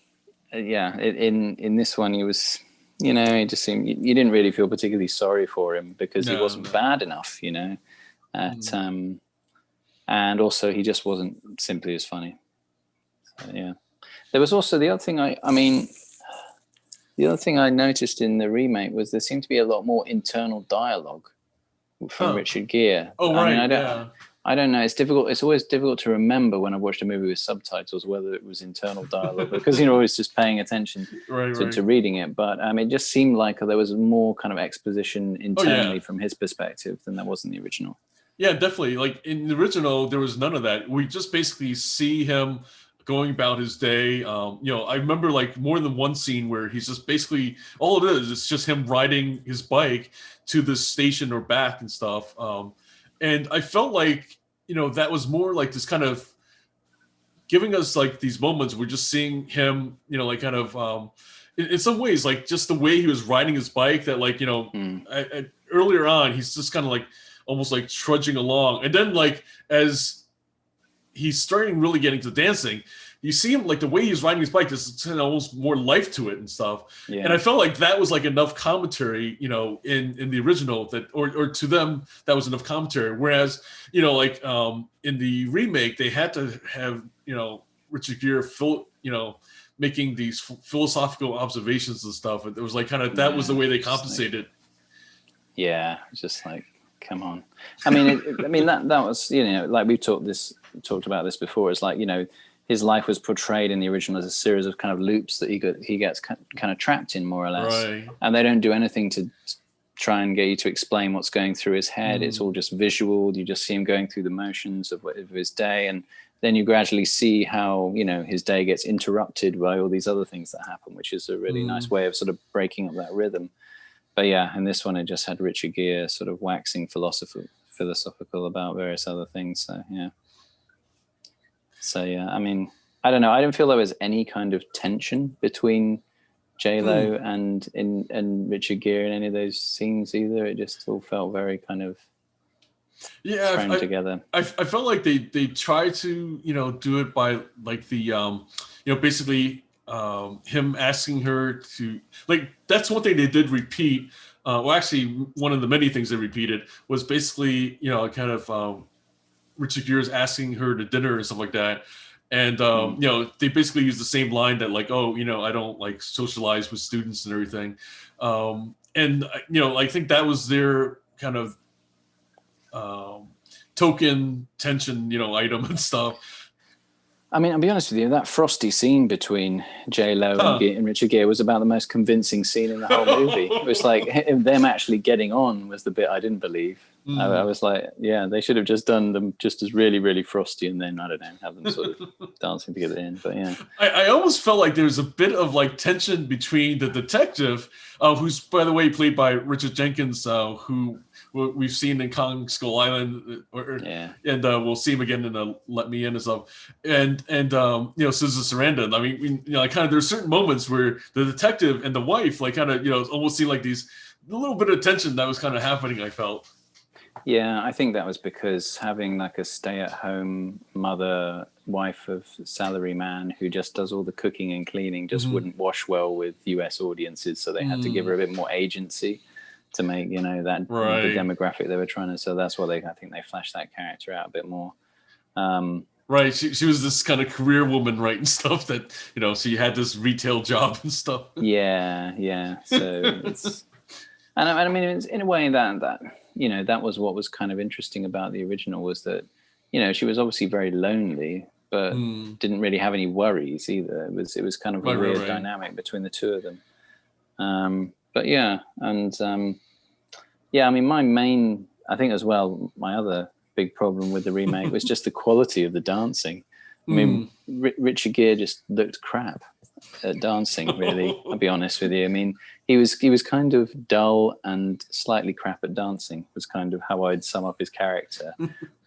Speaker 2: yeah. In this one, he was, he just seemed you didn't really feel particularly sorry for him because he
Speaker 1: No,
Speaker 2: wasn't
Speaker 1: no.
Speaker 2: bad enough, At and also he just wasn't simply as funny. So, yeah. There was also the other thing the other thing I noticed in the remake was there seemed to be a lot more internal dialogue from
Speaker 1: Huh.
Speaker 2: Richard Gere.
Speaker 1: Oh
Speaker 2: I mean,
Speaker 1: right, yeah.
Speaker 2: I don't know. It's difficult. It's always difficult to remember when I watched a movie with subtitles whether it was internal dialogue because I was just paying attention
Speaker 1: Right.
Speaker 2: to reading it. But it just seemed like there was more kind of exposition
Speaker 1: Oh
Speaker 2: internally
Speaker 1: yeah.
Speaker 2: from his perspective than there was in the original.
Speaker 1: Yeah, definitely. Like in the original, there was none of that. We just basically see him going about his day. I remember like more than one scene where he's just basically all it is. It's just him riding his bike to the station or back and stuff. And I felt like that was more like this kind of giving us like these moments. We're just seeing him, like kind of in some ways, like just the way he was riding his bike. That like earlier on, he's just kind of like almost like trudging along, and then like as he's starting really getting to dancing, you see him like the way he's riding his bike. There's kind of almost more life to it and stuff.
Speaker 2: Yeah.
Speaker 1: And I felt like that was like enough commentary, in the original that, or to them that was enough commentary. Whereas, like in the remake, they had to have Richard Gere making these philosophical observations and stuff. It was like kind of that was the way they compensated.
Speaker 2: Yeah, just like, come on. I mean, that was like we talked about this before. It's like his life was portrayed in the original as a series of kind of loops that he gets kind of trapped in, more or less.
Speaker 1: Right.
Speaker 2: And they don't do anything to try and get you to explain what's going through his head. It's all just visual. You just see him going through the motions of his day, and then you gradually see how his day gets interrupted by all these other things that happen, which is a really nice way of sort of breaking up that rhythm. But yeah, in this one, it just had Richard Gere sort of waxing philosophical about various other things. So yeah. So yeah, I mean, I don't know. I don't feel there was any kind of tension between J-Lo and Richard Gere in any of those scenes either. It just all felt very kind of thrown together.
Speaker 1: I felt like they tried to do it by like the basically him asking her to, like, that's one thing they did repeat. Well, actually, one of the many things they repeated was basically kind of Richard Gere's asking her to dinner and stuff like that. And, they basically use the same line that like, oh, I don't like socialize with students and everything. And, I think that was their kind of token tension, item and stuff.
Speaker 2: I mean, I'll be honest with you, that frosty scene between J-Lo and Richard Gere was about the most convincing scene in the whole movie. It was like them actually getting on was the bit I didn't believe. I was like, yeah, they should have just done them just as really, really frosty, and then, I don't know, have them sort of dancing together in. But yeah. I
Speaker 1: almost felt like there was a bit of like tension between the detective, who's, by the way, played by Richard Jenkins, who we've seen in Kong Skull Island, and we'll see him again in Let Me In and stuff, and Susan Sarandon. I mean, kind of there's certain moments where the detective and the wife, like, kind of almost seem like these a little bit of tension that was kind of happening. I felt.
Speaker 2: Yeah, I think that was because having like a stay-at-home mother, wife of salary man who just does all the cooking and cleaning just wouldn't wash well with US audiences, so they had to give her a bit more agency to make that the demographic they were trying to. So that's why I think they flashed that character out a bit more.
Speaker 1: Right, she was this kind of career woman, right, and stuff that she had this retail job and stuff.
Speaker 2: Yeah. So it's, and I mean, it's in a way that that was what was kind of interesting about the original, was that she was obviously very lonely, but didn't really have any worries either. It was kind of a weird dynamic between the two of them. But yeah, and I mean, I think as well, my other big problem with the remake was just the quality of the dancing. I mean, Richard Gere just looked crap at dancing, really. I'll be honest with you. I mean, he was kind of dull and slightly crap at dancing, was kind of how I'd sum up his character.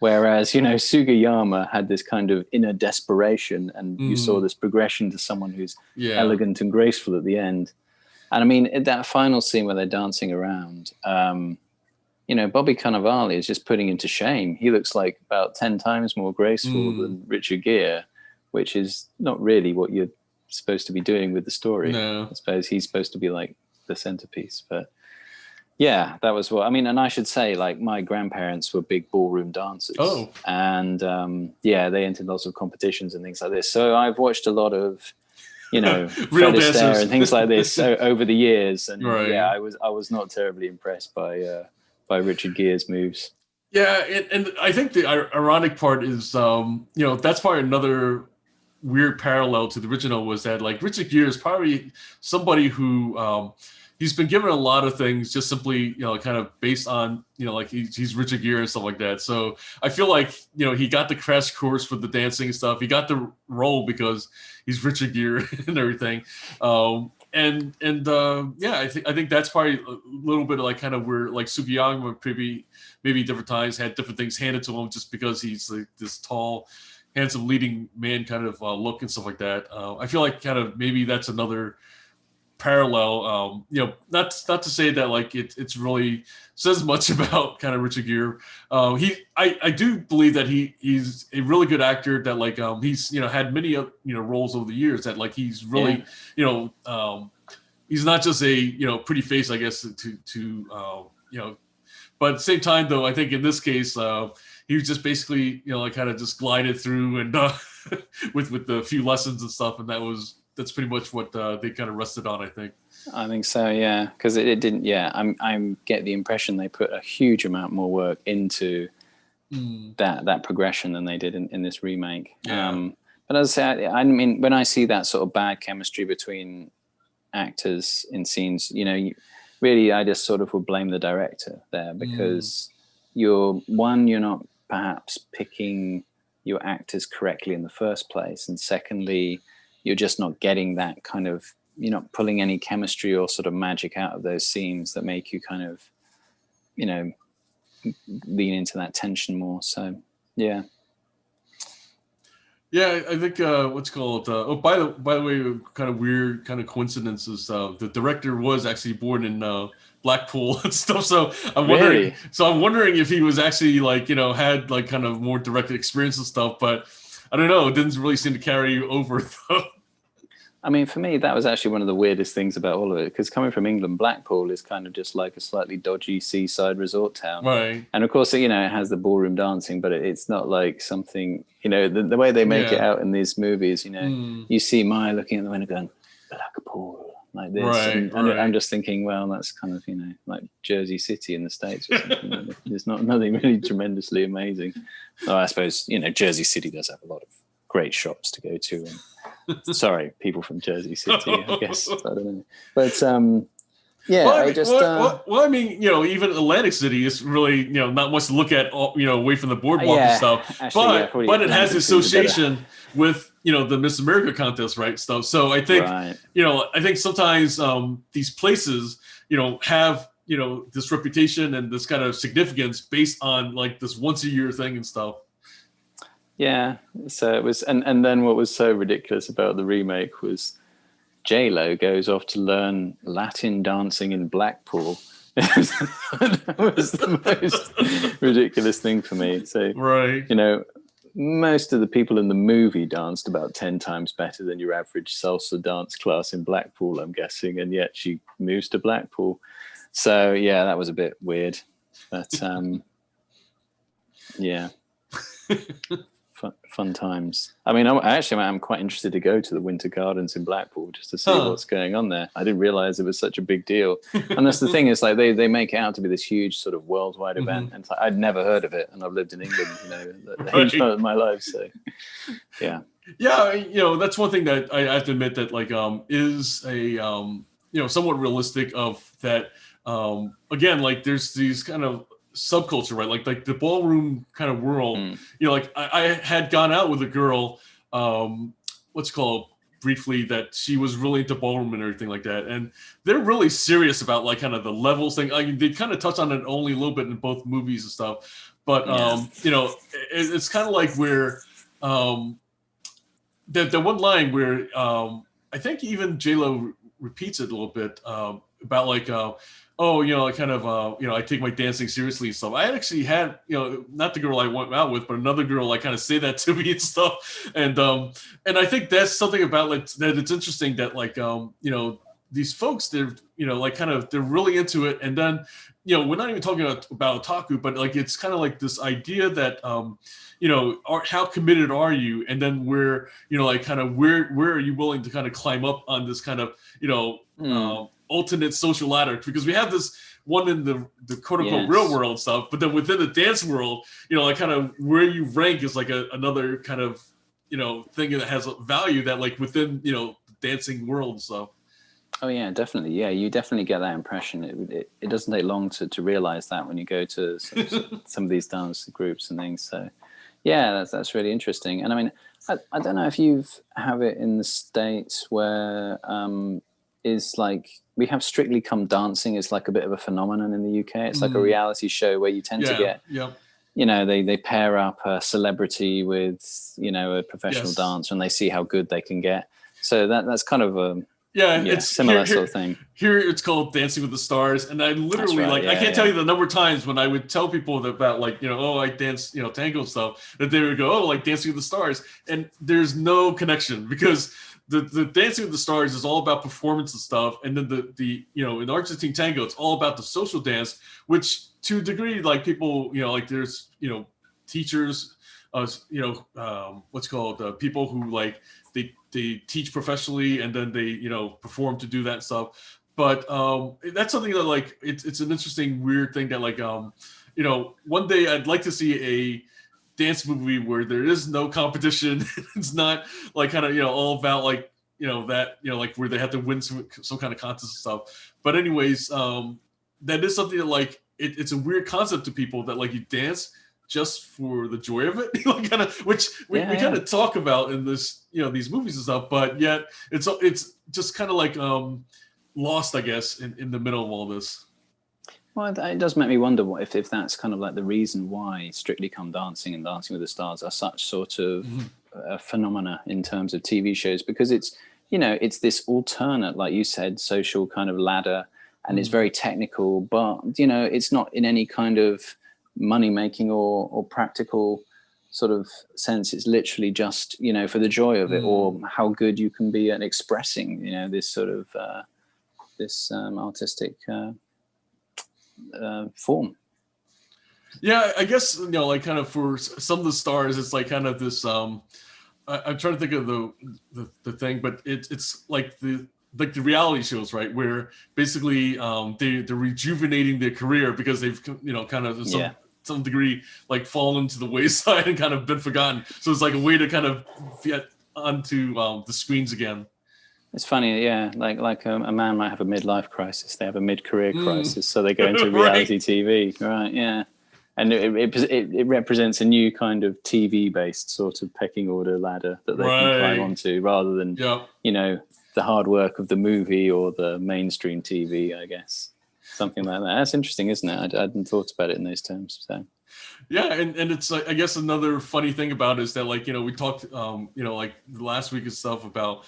Speaker 2: Whereas, Sugiyama had this kind of inner desperation, and you saw this progression to someone who's elegant and graceful at the end. And I mean, that final scene where they're dancing around, Bobby Cannavale is just putting him to shame. He looks like about 10 times more graceful than Richard Gere, which is not really what you're supposed to be doing with the story.
Speaker 1: No.
Speaker 2: I suppose he's supposed to be like the centerpiece. But yeah, that was what I mean. And I should say, like, my grandparents were big ballroom dancers.
Speaker 1: Oh.
Speaker 2: And they entered lots of competitions and things like this. So I've watched a lot of real Fred Astaire and things like this over the years, and I was not terribly impressed by Richard Gere's moves.
Speaker 1: Yeah, and I think the ironic part is that's probably another weird parallel to the original, was that like Richard Gere is probably somebody who he's been given a lot of things just simply kind of based on like he's Richard Gere and stuff like that. So I feel like he got the crash course for the dancing stuff. He got the role because he's Richard Gere and everything. I think that's probably a little bit of like kind of where like Sugiyama maybe different times had different things handed to him just because he's like this tall, handsome leading man kind of look and stuff like that. I feel like kind of maybe that's another parallel. Not to say that like it's really says much about kind of Richard Gere. I do believe that he's a really good actor. That like he's had many roles over the years. That like he's really he's not just a pretty face, I guess, to but at the same time, though, I think in this case, he was just basically, like kind of just glided through and with the few lessons and stuff, and that's pretty much what they kind of rested on, I think.
Speaker 2: I think so, yeah, because it didn't. Yeah, I get the impression they put a huge amount more work into that progression than they did in this remake.
Speaker 1: Yeah.
Speaker 2: But as I say, I mean, when I see that sort of bad chemistry between actors in scenes, really, I just sort of would blame the director there, because you're not perhaps picking your actors correctly in the first place, and secondly, you're just not getting that kind of, you're not pulling any chemistry or sort of magic out of those scenes that make you kind of, lean into that tension more. So, yeah.
Speaker 1: Yeah, I think what's called. By the way, kind of weird kind of coincidences. The director was actually born in Blackpool and stuff. So I'm wondering.
Speaker 2: Really?
Speaker 1: So I'm wondering if he was actually like had like kind of more direct experience and stuff. But I don't know. It didn't really seem to carry over though.
Speaker 2: I mean, for me, that was actually one of the weirdest things about all of it, because coming from England, Blackpool is kind of just like a slightly dodgy seaside resort town.
Speaker 1: Right.
Speaker 2: And of course, it has the ballroom dancing, but it's not like something, the way they make it out in these movies, you see Maya looking at the window going, Blackpool, like this.
Speaker 1: Right,
Speaker 2: and I'm just thinking, well, that's kind of, like Jersey City in the States or something. There's nothing really tremendously amazing. Oh, I suppose, Jersey City does have a lot of great shops to go to, and sorry, people from Jersey City, I guess. I don't know. But
Speaker 1: I mean, even Atlantic City is really, not much to look at, away from the boardwalk and stuff.
Speaker 2: Actually,
Speaker 1: but it has association with, the Miss America contest, right? Stuff. So I think, I think sometimes these places, have, this reputation and this kind of significance based on like this once a year thing and stuff.
Speaker 2: Yeah, so it was, and then what was so ridiculous about the remake was J-Lo goes off to learn Latin dancing in Blackpool. That was the most ridiculous thing for me. So,
Speaker 1: right,
Speaker 2: most of the people in the movie danced about 10 times better than your average salsa dance class in Blackpool, I'm guessing, and yet she moves to Blackpool. So yeah, that was a bit weird, but yeah. Fun times. I mean, I'm quite interested to go to the Winter Gardens in Blackpool just to see what's going on there. I didn't realize it was such a big deal. And that's the thing, is like they make it out to be this huge sort of worldwide event, and it's like, I'd never heard of it, and I've lived in England, the huge part of my life. So, yeah.
Speaker 1: Yeah, that's one thing that I have to admit that like is a somewhat realistic of that. Again, like there's these kind of subculture, right? Like the ballroom kind of world. Like I had gone out with a girl, what's called briefly, that she was really into ballroom and everything like that, and they're really serious about like kind of the levels thing. I mean, they kind of touch on it only a little bit in both movies and stuff, but it's kind of like where the one line where I think even J-Lo repeats it a little bit about like kind of, I take my dancing seriously and stuff. I actually had, not the girl I went out with, but another girl like kind of say that to me and stuff. And I think that's something about like that. It's interesting that like, these folks, they're, like kind of, they're really into it. And then, we're not even talking about otaku, but like, it's kind of like this idea that, how committed are you? And then where, like kind of where are you willing to kind of climb up on this kind of, alternate social ladder, because we have this one in the quote unquote real world stuff, but then within the dance world, like kind of where you rank is like another kind of thing that has a value that like within the dancing world and stuff.
Speaker 2: Oh yeah, definitely. Yeah, you definitely get that impression. It doesn't take long to realize that when you go to some of these dance groups and things. So yeah, that's really interesting. And I mean, I don't know if you've have it in the States where is like we have Strictly Come Dancing is like a bit of a phenomenon in the UK. It's like a reality show where you tend to get they pair up a celebrity with, a professional
Speaker 1: Yes.
Speaker 2: dancer, and they see how good they can get. So that's kind of a
Speaker 1: Yeah, it's
Speaker 2: similar sort of thing.
Speaker 1: Here it's called Dancing with the Stars, and I
Speaker 2: That's
Speaker 1: literally
Speaker 2: right.
Speaker 1: I can't
Speaker 2: Yeah,
Speaker 1: tell
Speaker 2: yeah.
Speaker 1: you the number of times when I would tell people about oh, I dance tango stuff, that they would go, oh, like Dancing with the Stars, and there's no connection, because the Dancing with the Stars is all about performance and stuff, and then the in Argentine tango it's all about the social dance, which to a degree, like, people like, there's teachers, what's called, people who, like, they teach professionally, and then they perform to do that stuff. But that's something that, like, it's an interesting weird thing that, like, one day I'd like to see a dance movie where there is no competition. It's not like kind of all about, like, that like where they have to win some kind of contest and stuff. But anyways, that is something that, like, it's a weird concept to people, that, like, you dance just for the joy of it, like, kind of, which we kind of talk about in this these movies and stuff, but yet it's just kind of like lost, I guess, in the middle of all this.
Speaker 2: Well, it does make me wonder if that's kind of like the reason why Strictly Come Dancing and Dancing with the Stars are such sort of phenomena in terms of TV shows, because it's it's this alternate, like you said, social kind of ladder, and it's very technical, but it's not in any kind of money making or practical sort of sense. It's literally just for the joy of it, or how good you can be at expressing this sort of this artistic form.
Speaker 1: Yeah, I guess like, kind of for some of the stars, it's like kind of this. I'm trying to think of the thing, but it's like the reality shows, right? Where basically they're rejuvenating their career, because they've kind of some degree, like, fallen to the wayside and kind of been forgotten. So it's like a way to kind of get onto the screens again.
Speaker 2: It's funny, yeah. Like a man might have a midlife crisis, they have a mid-career crisis, so they go into reality
Speaker 1: Right.
Speaker 2: TV, right? Yeah, and it represents a new kind of TV-based sort of pecking order ladder that they can climb onto, rather than the hard work of the movie or the mainstream TV, I guess. Something like that. That's interesting, isn't it? I hadn't thought about it in those terms. So
Speaker 1: yeah, and it's like, I guess another funny thing about it is that, like, we talked like last week and stuff about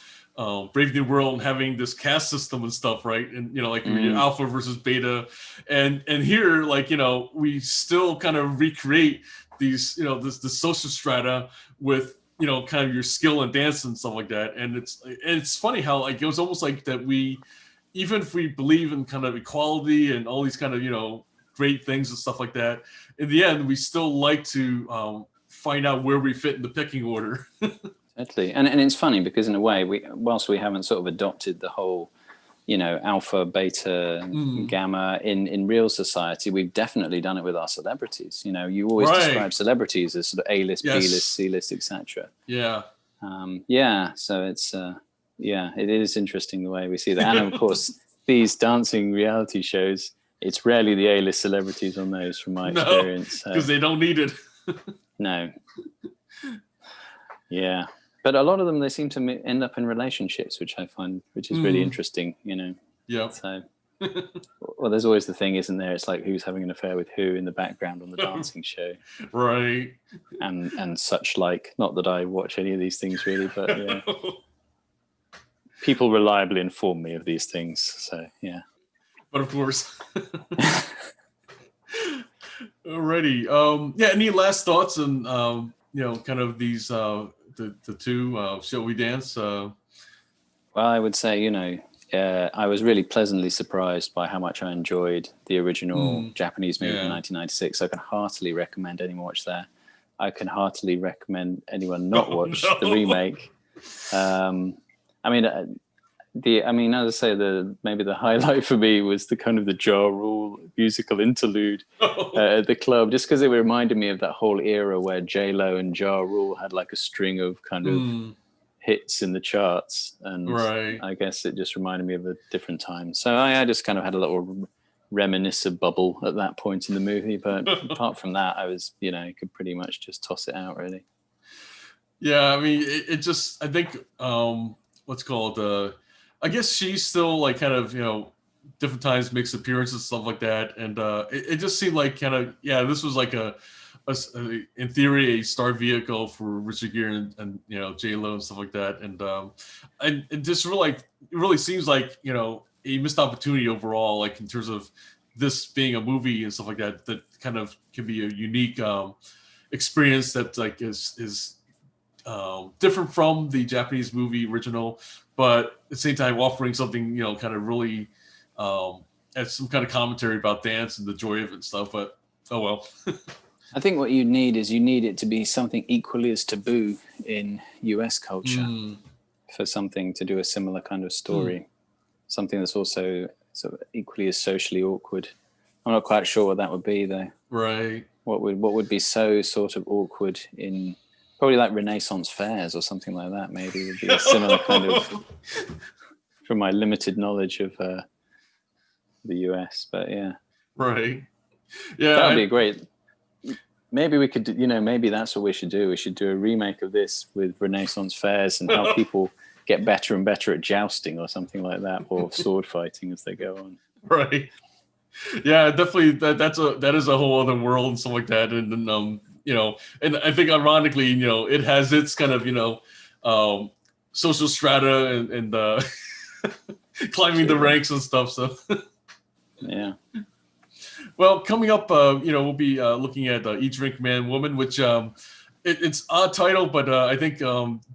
Speaker 1: Brave New World and having this caste system and stuff, right? And like alpha versus beta, and here, like, we still kind of recreate these this social strata with kind of your skill and dance and stuff like that. And it's funny how, like, it was almost like that we, even if we believe in kind of equality and all these kind of great things and stuff like that, in the end we still like to find out where we fit in the pecking order.
Speaker 2: Totally. And it's funny because, in a way, whilst we haven't sort of adopted the whole alpha, beta, gamma in real society, we've definitely done it with our celebrities. You always describe celebrities as sort of A-list, B-list, C-list, etc.
Speaker 1: Yeah.
Speaker 2: So it's it is interesting the way we see that. And of course, these dancing reality shows, it's rarely the A-list celebrities on those, from my experience.
Speaker 1: Because they don't need it.
Speaker 2: No. Yeah. But a lot of them, they seem to end up in relationships, which I find, which is really interesting,
Speaker 1: Yeah.
Speaker 2: So, well, there's always the thing, isn't there? It's like, who's having an affair with who in the background on the dancing show,
Speaker 1: right?
Speaker 2: And such like. Not that I watch any of these things really, but yeah, people reliably inform me of these things. So yeah.
Speaker 1: But of course. Alrighty. Yeah. Any last thoughts on kind of these the two Shall We Dance?
Speaker 2: Well, I would say I was really pleasantly surprised by how much I enjoyed the original Japanese movie in 1996. I can heartily recommend anyone watch that. I can heartily recommend anyone not watch the remake. As I say, maybe the highlight for me was the kind of the Ja Rule musical interlude at the club, just because it reminded me of that whole era where J-Lo and Ja Rule had like a string of kind of hits in the charts, and I guess it just reminded me of a different time. So I just kind of had a little reminiscent bubble at that point in the movie, but apart from that, I was could pretty much just toss it out, really.
Speaker 1: Yeah, I mean, it just, I think what's called I guess she's still like kind of different times makes appearances and stuff like that, and it just seemed like kind of this was like a in theory, a star vehicle for Richard Gere and J Lo and stuff like that, and it just really seems like a missed opportunity overall, like in terms of this being a movie and stuff like that, that kind of can be a unique experience that like is different from the Japanese movie original, but at the same time offering something kind of really as some kind of commentary about dance and the joy of it and stuff. But oh well.
Speaker 2: I think what you need it to be something equally as taboo in US culture for something to do a similar kind of story. Something that's also sort of equally as socially awkward. I'm not quite sure what that would be though.
Speaker 1: Right.
Speaker 2: What would be so sort of awkward in probably like Renaissance fairs or something like that, maybe would be a similar kind of, from my limited knowledge of the US, but yeah.
Speaker 1: Right. Yeah.
Speaker 2: That would be great. Maybe we could, maybe that's what we should do. We should do a remake of this with Renaissance fairs and how people get better and better at jousting or something like that, or sword fighting as they go on.
Speaker 1: Right. Yeah, definitely. That is a whole other world and stuff like that. And then, and I think ironically, it has its kind of, social strata and climbing the ranks and stuff. So,
Speaker 2: yeah.
Speaker 1: Well, coming up, we'll be looking at Eat, Drink, Man, Woman, which it's odd title, but I think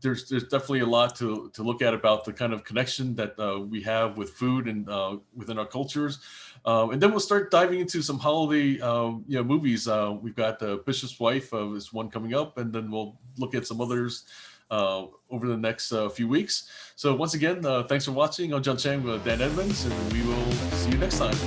Speaker 1: there's definitely a lot to look at about the kind of connection that we have with food and within our cultures. And then we'll start diving into some holiday movies. We've got Bishop's Wife is one coming up, and then we'll look at some others over the next few weeks. So once again, thanks for watching. I'm John Chang with Dan Edmonds, and we will see you next time.